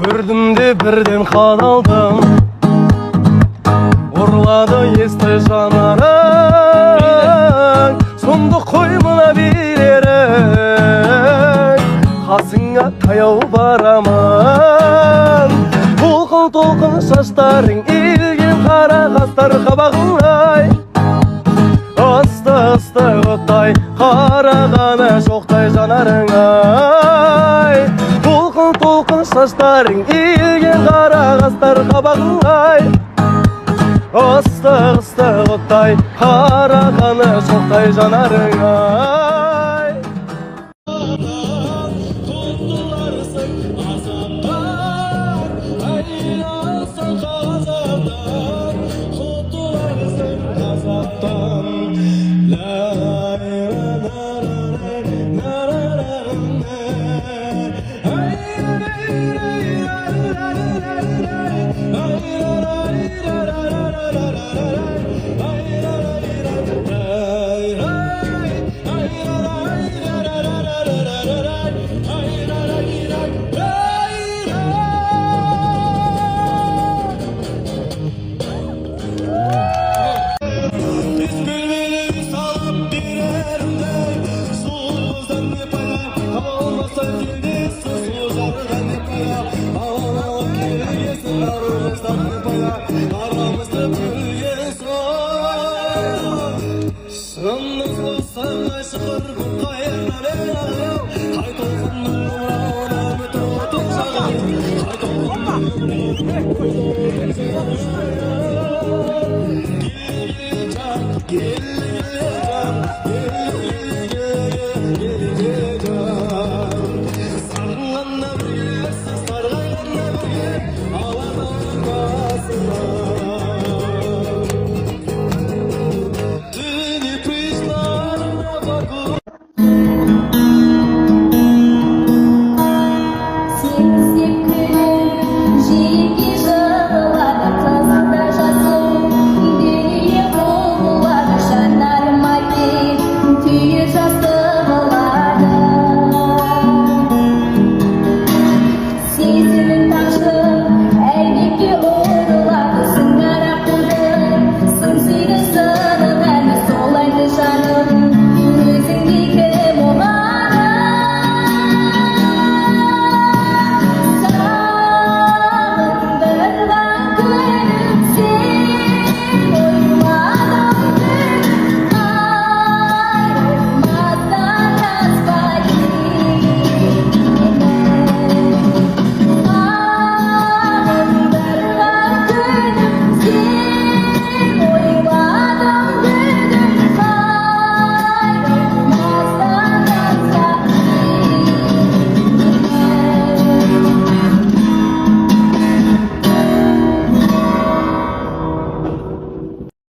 Gördüm de birden kadaldım. Uğurladı esті janarың. Sondu koymuna birerek Қасыңа таяу барамын. Толқын шаштарың иілген қара қастар қабағыңай. Асты оттай қарағаны шоқтай жанарыңай. Толқын шаштарың иілген қара қастар қабағыңай. Асты оттай қарағаны шоқтай жанарыңай. Gel